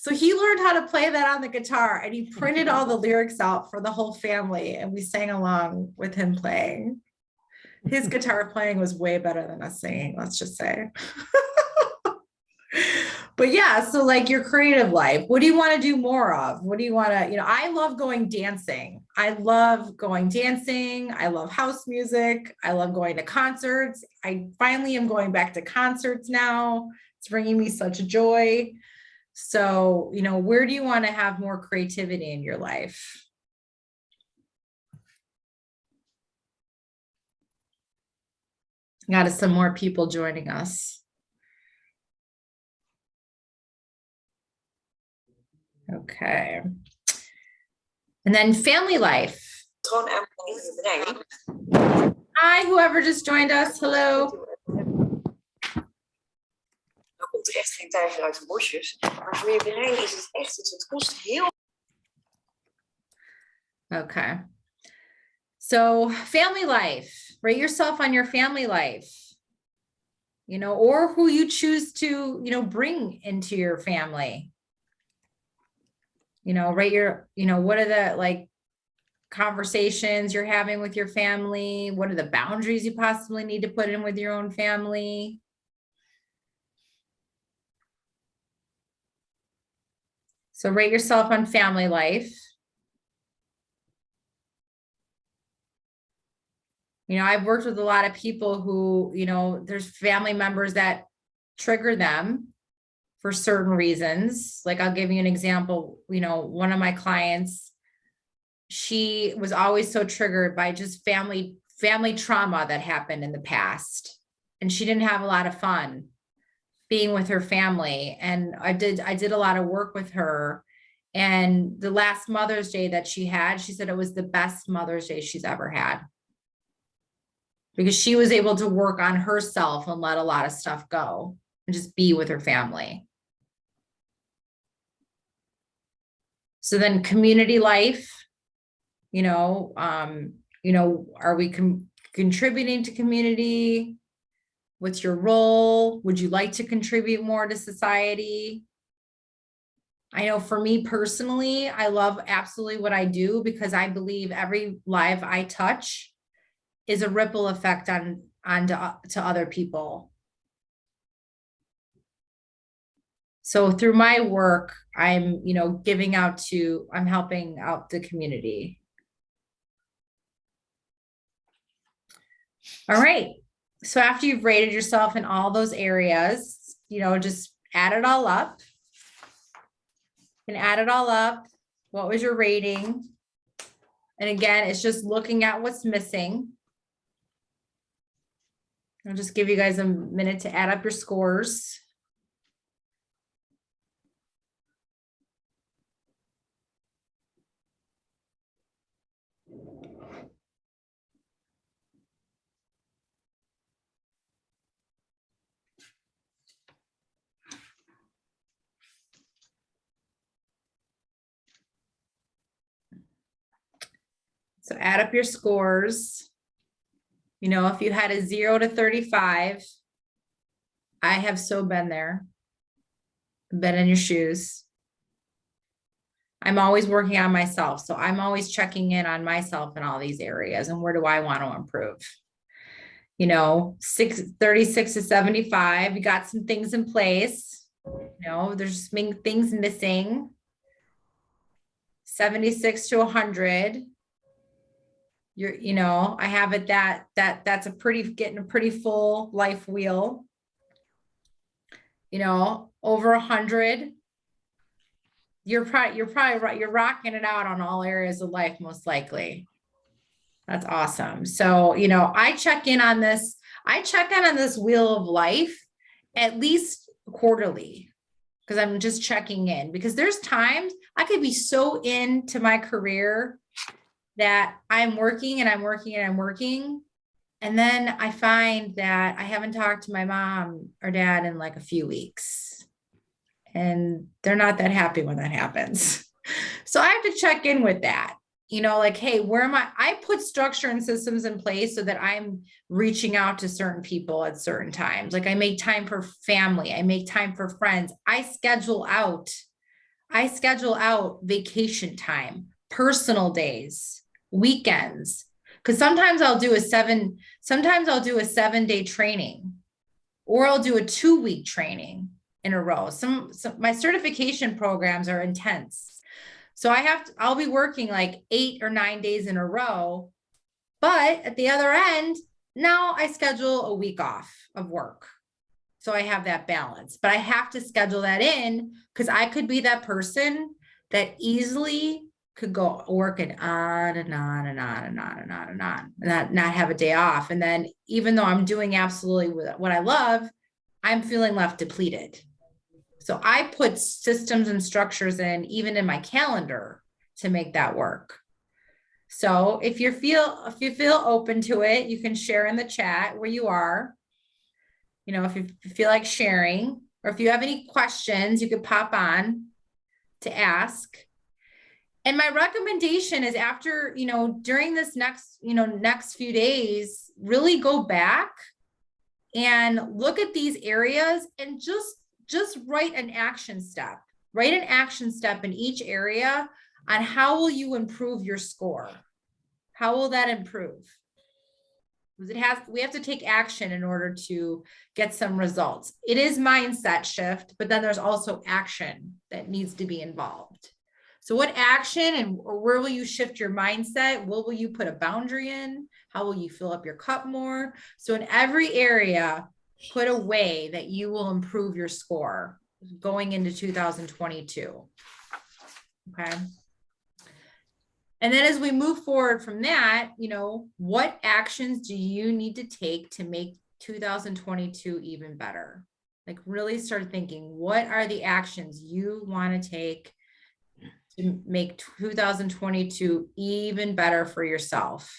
So he learned how to play that on the guitar, and he printed all the lyrics out for the whole family, and we sang along with him playing. His guitar playing was way better than us singing, let's just say. But yeah, so like your creative life, what do you want to do more of? What do you want to, I love going dancing. I love going dancing. I love house music. I love going to concerts. I finally am going back to concerts now. It's bringing me such joy. So, where do you want to have more creativity in your life? Got some more people joining us. Okay. And then family life. Hi, whoever just joined us. Hello. Komt er echt geen tijger uit de bosjes. Maar voor je brein is het echt, het kost heel. Okay. So family life, rate yourself on your family life, or who you choose to, bring into your family. Rate your, what are the conversations you're having with your family? What are the boundaries you possibly need to put in with your own family? So rate yourself on family life. I've worked with a lot of people who, there's family members that trigger them for certain reasons. Like, I'll give you an example. One of my clients, she was always so triggered by just family trauma that happened in the past. And she didn't have a lot of fun being with her family. And I did a lot of work with her. And the last Mother's Day that she had, she said it was the best Mother's Day she's ever had, because she was able to work on herself and let a lot of stuff go and just be with her family. So then community life, are we contributing to community? What's your role? Would you like to contribute more to society? I know for me personally, I love absolutely what I do, because I believe every life I touch is a ripple effect to other people. So through my work, I'm, I'm helping out the community. All right. So after you've rated yourself in all those areas, just add it all up. And add it all up. What was your rating? And again, it's just looking at what's missing. I'll just give you guys a minute to add up your scores. So add up your scores. If you had a 0 to 35, I have so been there, been in your shoes. I'm always working on myself. So I'm always checking in on myself in all these areas. And where do I want to improve? 36 to 75, you got some things in place. There's things missing. 76 to 100. I have it that's getting a pretty full life wheel. Over 100. You're probably right. You're rocking it out on all areas of life, most likely. That's awesome. So, I check in on this. I check in on this wheel of life at least quarterly, because I'm just checking in, because there's times I could be so into my career that I'm working and I'm working and I'm working. And then I find that I haven't talked to my mom or dad in like a few weeks, and they're not that happy when that happens. So I have to check in with that, hey, where am I? I put structure and systems in place so that I'm reaching out to certain people at certain times. Like, I make time for family. I make time for friends. I schedule out I schedule out vacation time, personal days, weekends. Because sometimes I'll do a 7-day training, or I'll do a 2-week training in a row. Some my certification programs are intense. So I'll be working like 8 or 9 days in a row. But at the other end, now I schedule a week off of work. So I have that balance, but I have to schedule that in because I could be that person that easily could go working on and on and on and on and on and on, and not have a day off. And then even though I'm doing absolutely what I love, I'm feeling left depleted. So I put systems and structures in, even in my calendar, to make that work. So if you feel open to it, you can share in the chat where you are. You know, if you feel like sharing, or if you have any questions, you could pop on to ask. And my recommendation is after, during this next few days, really go back and look at these areas and just write an action step. Write an action step in each area on how will you improve your score? How will that improve? Because we have to take action in order to get some results. It is mindset shift, but then there's also action that needs to be involved. So what action or where will you shift your mindset? What will you put a boundary in? How will you fill up your cup more? So in every area, put a way that you will improve your score going into 2022. Okay. And then as we move forward from that, what actions do you need to take to make 2022 even better? Like really start thinking, what are the actions you want to take to make 2022 even better for yourself?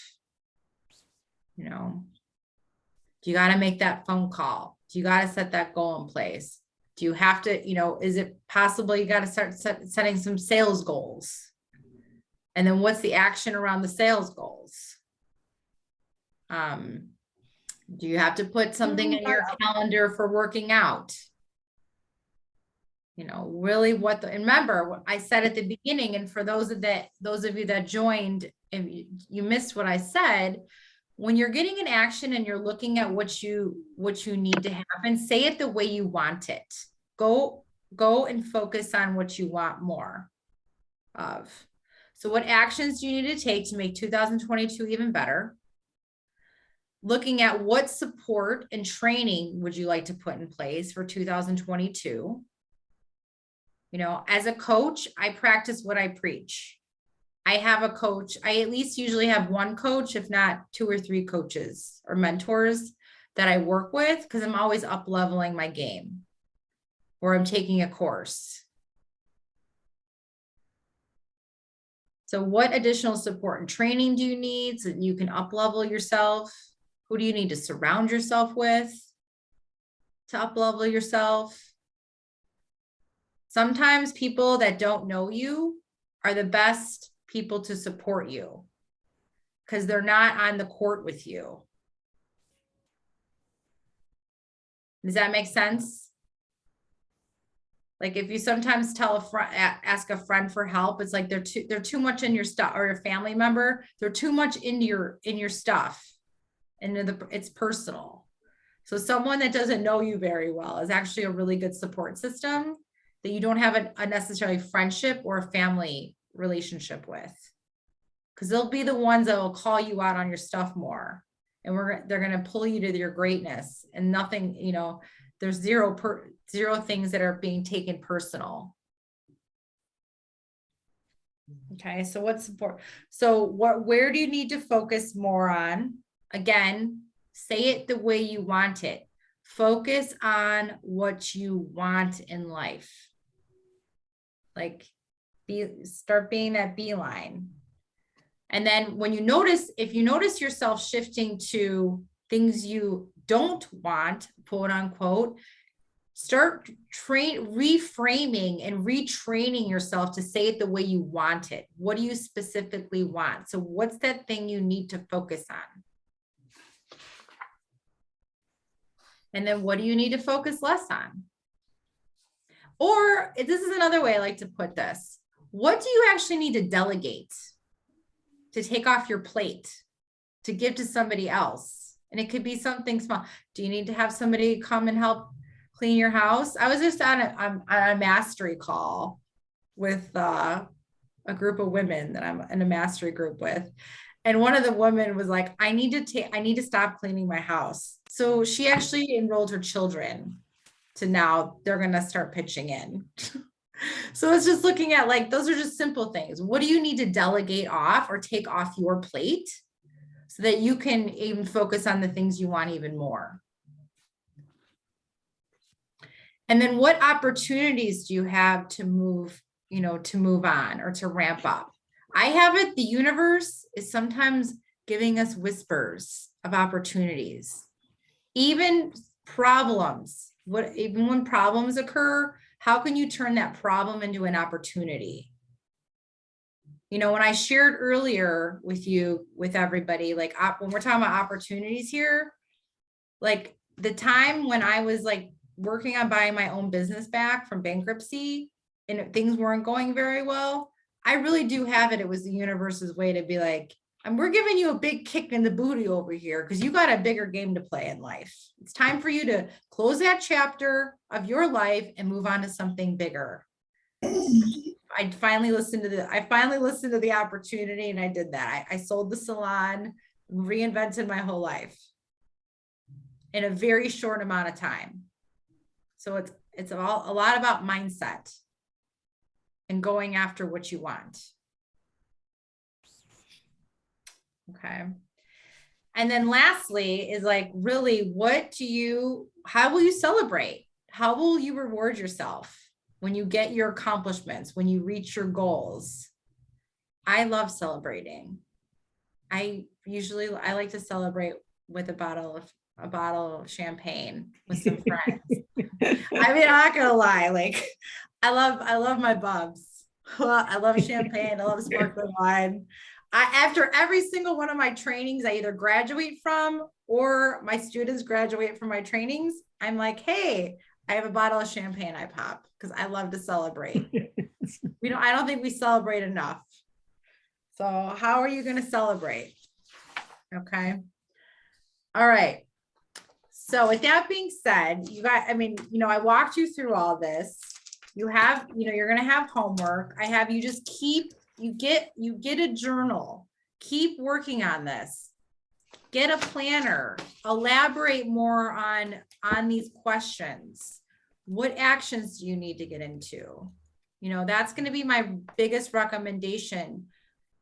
Do you got to make that phone call? Do you got to set that goal in place? Do you have to, is it possible you got to start setting some sales goals? And then what's the action around the sales goals? Do you have to put something in your calendar for working out? Really remember what I said at the beginning, and for those of you that joined, if you missed what I said, when you're getting an action and you're looking at what you need to happen, say it the way you want it. Go and focus on what you want more of. So what actions do you need to take to make 2022 even better? Looking at what support and training would you like to put in place for 2022? As a coach, I practice what I preach. I have a coach. I at least usually have one coach, if not 2 or 3 coaches or mentors that I work with, because I'm always up leveling my game, or I'm taking a course. So what additional support and training do you need so that you can up level yourself? Who do you need to surround yourself with to up level yourself? Sometimes people that don't know you are the best people to support you because they're not on the court with you. Does that make sense? Like if you sometimes ask a friend for help, it's like they're too much in your stuff, or a family member, they're too much in your stuff, and it's personal. So someone that doesn't know you very well is actually a really good support system that you don't have a necessarily friendship or a family relationship with, because they'll be the ones that will call you out on your stuff more, and they're going to pull you to your greatness, and nothing, there's zero things that are being taken personal. Okay, so what support? So where do you need to focus more on? Again, say it the way you want it. Focus on what you want in life. Like start being that beeline. And then if you notice yourself shifting to things you don't want, quote unquote, start reframing and retraining yourself to say it the way you want it. What do you specifically want? So what's that thing you need to focus on? And then what do you need to focus less on? Or this is another way I like to put this. What do you actually need to delegate to take off your plate, to give to somebody else? And it could be something small. Do you need to have somebody come and help clean your house? I was just on a mastery call with a group of women that I'm in a mastery group with. And one of the women was like, I need to stop cleaning my house. So she actually enrolled her children to now they're going to start pitching in. So it's just looking at like, those are just simple things. What do you need to delegate off or take off your plate so that you can even focus on the things you want even more? And then what opportunities do you have to move, to move on or to ramp up? I have it, the universe is sometimes giving us whispers of opportunities, even problems. Even when problems occur, how can you turn that problem into an opportunity? When I shared earlier with everybody, like when we're talking about opportunities here, like the time when I was like working on buying my own business back from bankruptcy and things weren't going very well, I really do have it. It was the universe's way to be like, and we're giving you a big kick in the booty over here because you got a bigger game to play in life. It's time for you to close that chapter of your life and move on to something bigger. I finally listened to the opportunity and I did that. I sold the salon, reinvented my whole life in a very short amount of time. So it's a lot about mindset and going after what you want. Okay. And then lastly is like, really, how will you celebrate? How will you reward yourself when you get your accomplishments, when you reach your goals? I love celebrating. I like to celebrate with a bottle of champagne with some friends. I mean, I'm not gonna lie, like I love my bubs. I love champagne, I love sparkling wine. After every single one of my trainings, I either graduate from or my students graduate from my trainings. I'm like, hey, I have a bottle of champagne I pop because I love to celebrate. I don't think we celebrate enough. So how are you going to celebrate? Okay. All right. So with that being said, I walked you through all this. You have, you're going to have homework. I have you just you get a journal, keep working on this, get a planner, elaborate more on these questions. What actions do you need to get into? That's going to be my biggest recommendation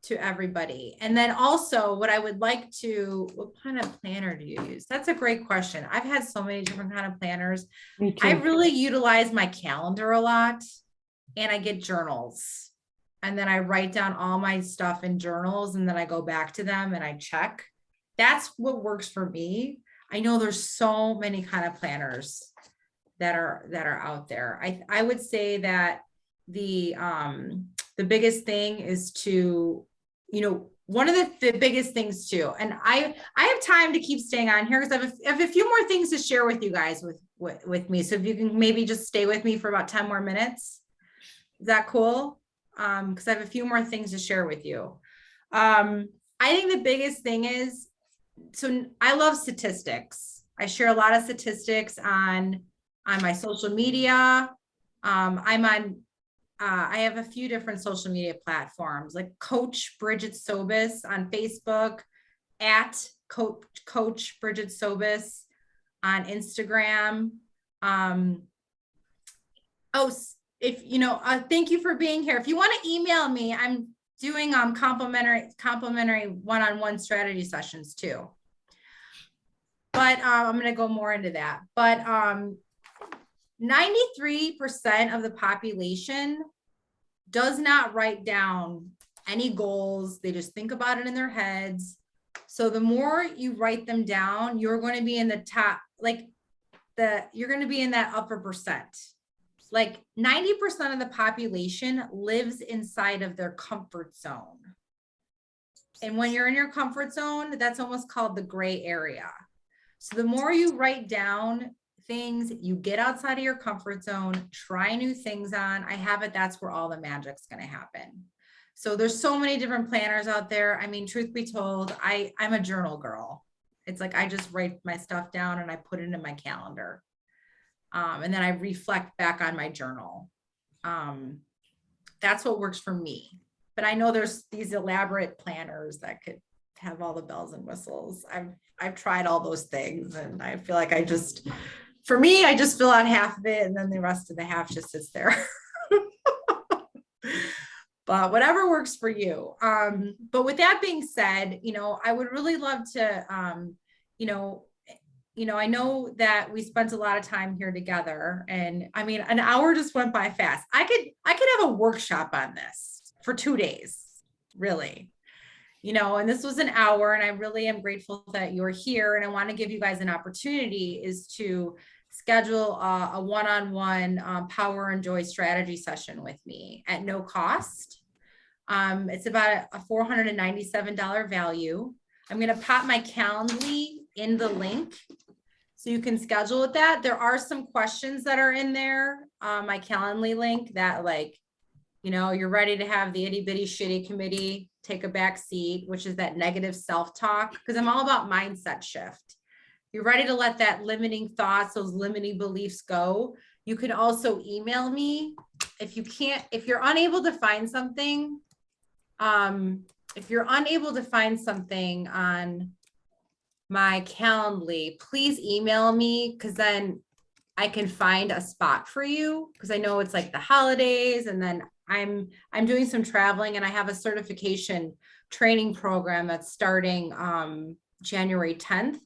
to everybody. And then also what what kind of planner do you use? That's a great question. I've had so many different kind of planners. I really utilize my calendar a lot and I get journals. And then I write down all my stuff in journals and then I go back to them and I check. That's what works for me. I know there's so many kind of planners that are out there. I would say that the biggest thing is to, one of the biggest things too, and I have time to keep staying on here because I have a few more things to share with you guys with me. So if you can maybe just stay with me for about 10 more minutes. Is that cool? Because I have a few more things to share with you. I think the biggest thing is, so I love statistics. I share a lot of statistics on my social media. I have a few different social media platforms like Coach Bridget Sobis on Facebook, at Coach Bridget Sobis on Instagram. Thank you for being here. If you want to email me, I'm doing complimentary one-on-one strategy sessions too. But I'm going to go more into that. But 93% of the population does not write down any goals. They just think about it in their heads. So the more you write them down, you're going to be in the top, you're going to be in that upper percent. Like 90% of the population lives inside of their comfort zone. And when you're in your comfort zone, that's almost called the gray area. So the more you write down things. You get outside of your comfort zone, try new things on. I have it. That's where all the magic's going to happen. So there's so many different planners out there. I mean, truth be told, I'm a journal girl. It's like, I just write my stuff down and I put it in my calendar. And then I reflect back on my journal. That's what works for me. But I know there's these elaborate planners that could have all the bells and whistles. I've tried all those things, and I feel like for me, I just fill out half of it and then the rest of the half just sits there. But whatever works for you. But with that being said, I would really love to, I know that we spent a lot of time here together, and I mean, an hour just went by fast. I could have a workshop on this for 2 days, really, and this was an hour, and I really am grateful that you're here. And I want to give you guys an opportunity is to schedule a one-on-one power and joy strategy session with me at no cost. It's about a $497 value. I'm going to pop my Calendly in the link so you can schedule with that. There are some questions that are in there, my Calendly link that you're ready to have the itty bitty shitty committee take a back seat, which is that negative self-talk, because I'm all about mindset shift. You're ready to let that limiting thoughts, those limiting beliefs go. You can also email me if you're unable to find something. If you're unable to find something on my Calendly, please email me, because then I can find a spot for you, because I know it's like the holidays, and then I'm doing some traveling, and I have a certification training program that's starting January 10th.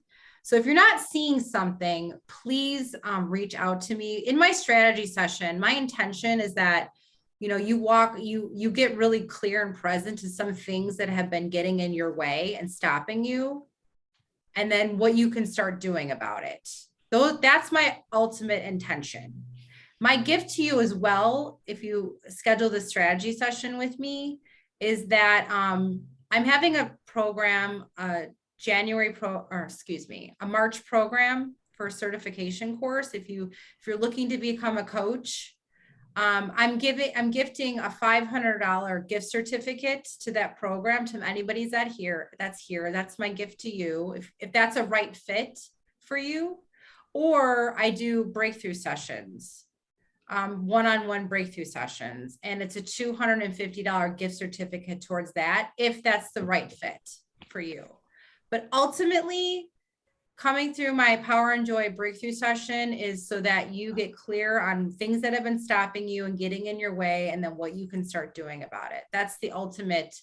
So if you're not seeing something, please reach out to me. In my strategy session, my intention is that you get really clear and present to some things that have been getting in your way and stopping you, and then what you can start doing about it. That's my ultimate intention. My gift to you as well, if you schedule the strategy session with me, is that I'm having a program, a March program for a certification course. If you're looking to become a coach, I'm gifting a $500 gift certificate to that program to anybody that's here. That's my gift to you. If that's a right fit for you, or I do breakthrough sessions, one-on-one breakthrough sessions, and it's a $250 gift certificate towards that, if that's the right fit for you. But ultimately, coming through my Power and Joy breakthrough session is so that you get clear on things that have been stopping you and getting in your way, and then what you can start doing about it. That's the ultimate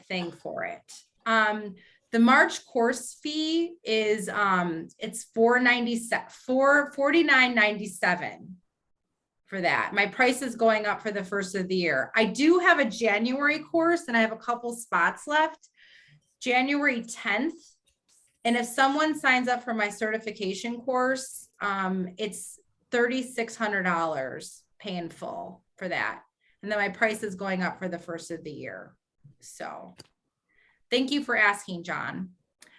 thing for it. The March course fee is it's $49.97 for that. My price is going up for the first of the year. I do have a January course, and I have a couple spots left, January 10th. And if someone signs up for my certification course, it's $3,600 paying full for that. And then my price is going up for the first of the year. So thank you for asking, John.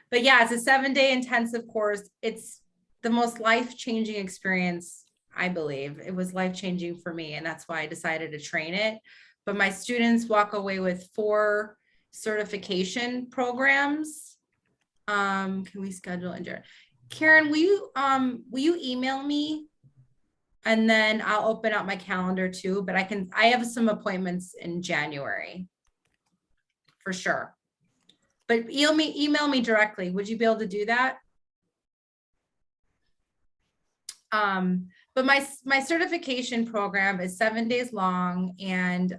But yeah, it's a 7-day intensive course. It's the most life-changing experience, I believe. It was life-changing for me, and that's why I decided to train it. But my students walk away with 4 certification programs. Can we schedule in Karen, will you email me, and then I'll open up my calendar too, but I have some appointments in January for sure. But email me directly. Would you be able to do that? But my certification program is 7 days long, and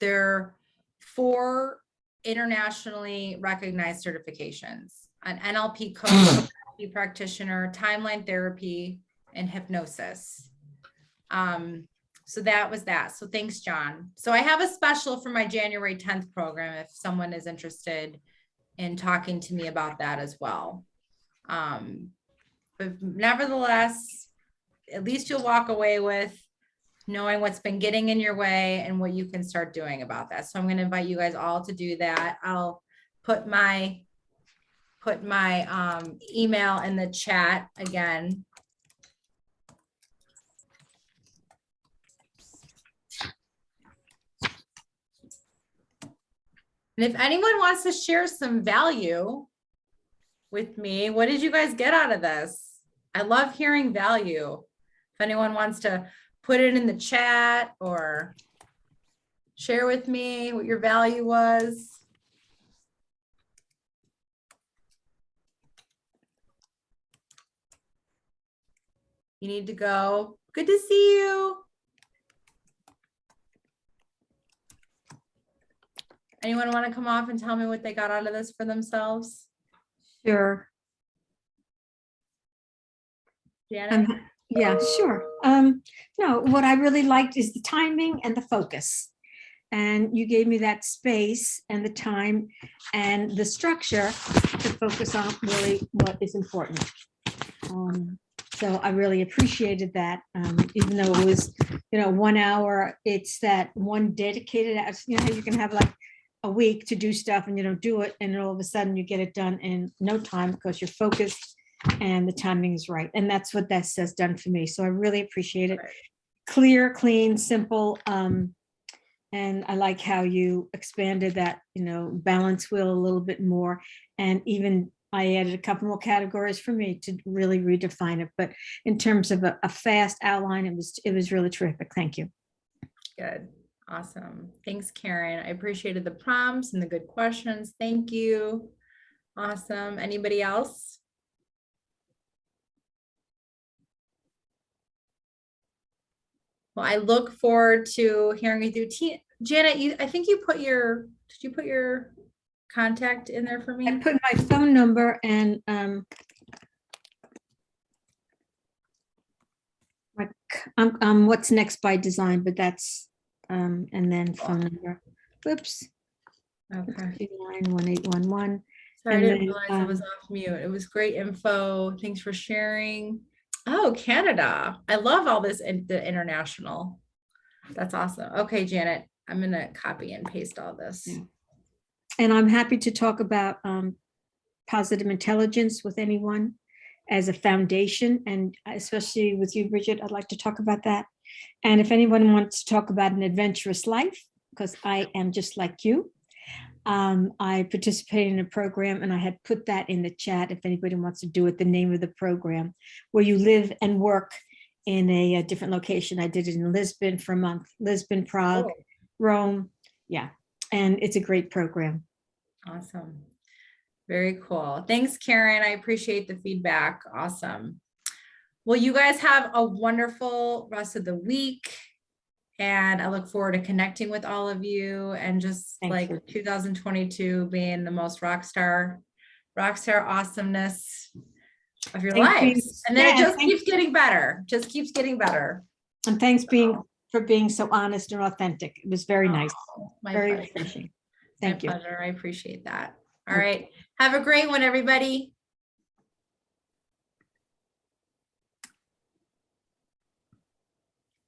they're 4 internationally recognized certifications: an NLP coach, NLP practitioner, timeline therapy, and hypnosis. So that was that. So thanks, John. So I have a special for my January 10th program if someone is interested in talking to me about that as well. But nevertheless, at least you'll walk away with knowing what's been getting in your way and what you can start doing about that. So I'm going to invite you guys all to do that. I'll put my put my email in the chat again. And if anyone wants to share some value with me, what did you guys get out of this? I love hearing value. If anyone wants to put it in the chat or share with me what your value was. You need to go. Good to see you. Anyone want to come off and tell me what they got out of this for themselves? Sure. Janet? Yeah, sure. No, what I really liked is the timing and the focus. And you gave me that space and the time and the structure to focus on really what is important. So I really appreciated that, even though it was, 1 hour, it's that one dedicated, you can have like a week to do stuff and you don't do it. And all of a sudden you get it done in no time because you're focused and the timing is right. And that's what that says done for me. So I really appreciate it. Clear, clean, simple. And I like how you expanded that, balance wheel a little bit more. And even I added a couple more categories for me to really redefine it. But in terms of a fast outline, it was really terrific. Thank you. Good. Awesome. Thanks, Karen. I appreciated the prompts and the good questions. Thank you. Awesome. Anybody else? Well, I look forward to hearing with you. Janet, I think did you put your contact in there for I me? put my phone number and I'm what's next by design, but that's and then phone number. Whoops. Okay. 1811. Sorry, I And didn't then, realize I was off mute. It was great info. Thanks for sharing. Oh, Canada. I love all this the international. That's awesome. Okay, Janet, I'm gonna copy and paste all this. Yeah. And I'm happy to talk about positive intelligence with anyone as a foundation, and especially with you, Bridget, I'd like to talk about that. And if anyone wants to talk about an adventurous life, because I am just like you, I participated in a program and I had put that in the chat if anybody wants to do it, the name of the program, where you live and work in a different location. I did it in Lisbon for a month, Lisbon, Prague, Cool. Rome. Yeah, and it's a great program. Awesome. Very cool. Thanks, Karen. I appreciate the feedback. Awesome. Well, you guys have a wonderful rest of the week. And I look forward to connecting with all of you and just Thank like you. 2022 being the most rock star awesomeness of your Thanks lives. And then it yeah, just keeps getting better. Just keeps getting better. And thanks for being so honest and authentic. It was very nice. Oh, my Very pleasure. refreshing. My Thank you. pleasure. I appreciate that. All Okay. right. Have a great one, everybody.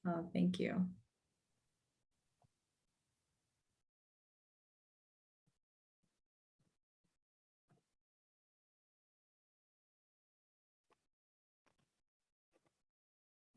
Oh, thank you.